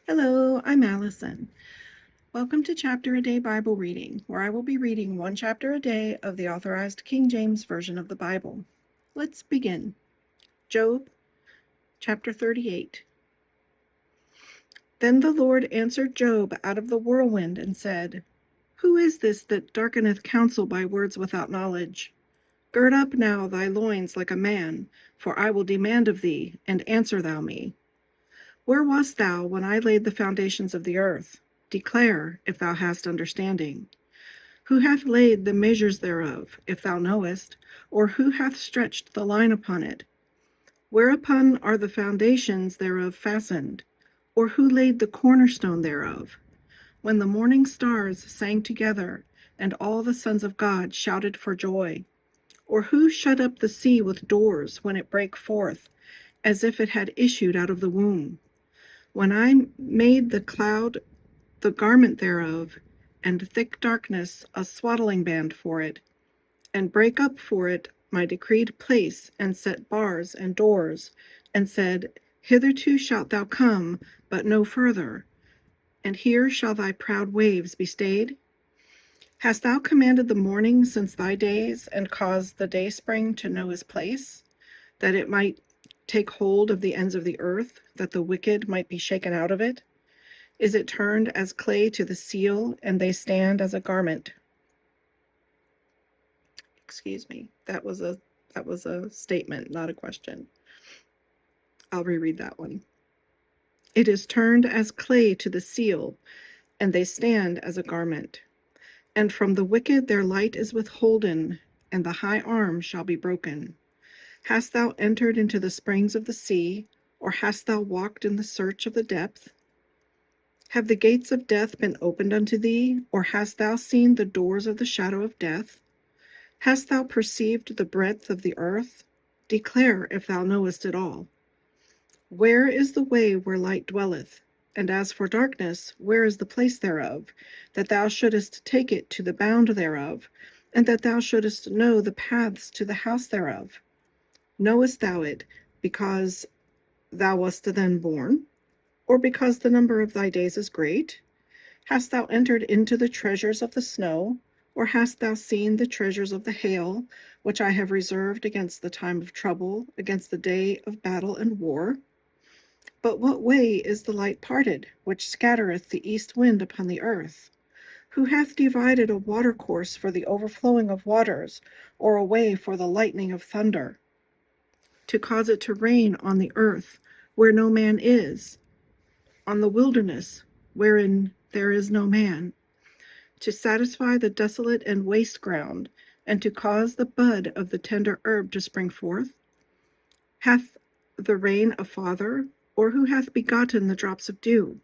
Hello, I'm Allison. Welcome to Chapter a Day Bible Reading, where I will be reading one chapter a day of the Authorized King James Version of the Bible. Let's begin. Job, chapter 38. Then the Lord answered Job out of the whirlwind and said, Who is this that darkeneth counsel by words without knowledge? Gird up now thy loins like a man, for I will demand of thee, and answer thou me. Where wast thou when I laid the foundations of the earth? Declare, if thou hast understanding. Who hath laid the measures thereof, if thou knowest? Or who hath stretched the line upon it? Whereupon are the foundations thereof fastened? Or who laid the cornerstone thereof? When the morning stars sang together, and all the sons of God shouted for joy? Or who shut up the sea with doors when it brake forth, as if it had issued out of the womb? When I made the cloud the garment thereof, and thick darkness a swaddling band for it, and break up for it my decreed place, and set bars and doors, and said, Hitherto shalt thou come, but no further, and here shall thy proud waves be stayed? Hast thou commanded the morning since thy days, and caused the dayspring to know his place, that it might take hold of the ends of the earth, that the wicked might be shaken out of it? Is it turned as clay to the seal, and they stand as a garment? Excuse me. That was a statement, not a question. I'll reread that one. It is turned as clay to the seal, and they stand as a garment. And from the wicked their light is withholden, and the high arm shall be broken. Hast thou entered into the springs of the sea, or hast thou walked in the search of the depth? Have the gates of death been opened unto thee, or hast thou seen the doors of the shadow of death? Hast thou perceived the breadth of the earth? Declare, if thou knowest it all. Where is the way where light dwelleth? And as for darkness, where is the place thereof, that thou shouldest take it to the bound thereof, and that thou shouldest know the paths to the house thereof? Knowest thou it because thou wast then born, or because the number of thy days is great? Hast thou entered into the treasures of the snow, or hast thou seen the treasures of the hail, which I have reserved against the time of trouble, against the day of battle and war? But what way is the light parted, which scattereth the east wind upon the earth? Who hath divided a watercourse for the overflowing of waters, or a way for the lightning of thunder? To cause it to rain on the earth, where no man is, on the wilderness, wherein there is no man, to satisfy the desolate and waste ground, and to cause the bud of the tender herb to spring forth? Hath the rain a father, or who hath begotten the drops of dew?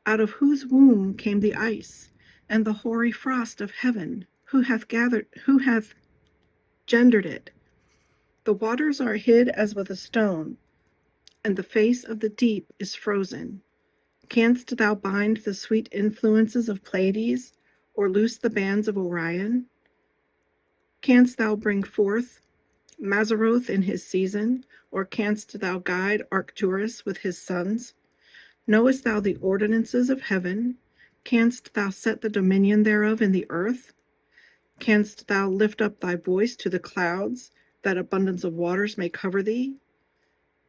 Out of whose womb came the ice, and the hoary frost of heaven? Who hath gendered it? The waters are hid as with a stone, and the face of the deep is frozen. Canst thou bind the sweet influences of Pleiades, or loose the bands of Orion? Canst thou bring forth Mazzaroth in his season, or canst thou guide Arcturus with his sons? Knowest thou the ordinances of heaven? Canst thou set the dominion thereof in the earth? Canst thou lift up thy voice to the clouds, that abundance of waters may cover thee?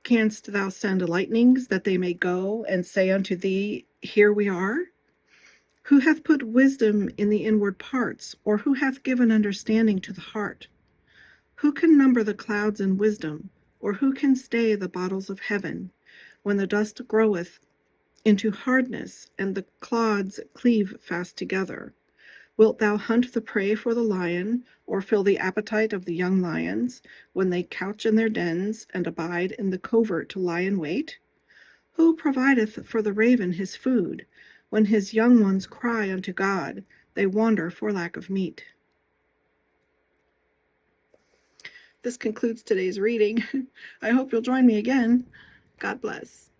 Canst thou send lightnings, that they may go and say unto thee, Here we are? Who hath put wisdom in the inward parts, or who hath given understanding to the heart? Who can number the clouds in wisdom, or who can stay the bottles of heaven, when the dust groweth into hardness, and the clods cleave fast together? Wilt thou hunt the prey for the lion, or fill the appetite of the young lions, when they couch in their dens, and abide in the covert to lie in wait? Who provideth for the raven his food? When his young ones cry unto God, they wander for lack of meat. This concludes today's reading. I hope you'll join me again. God bless.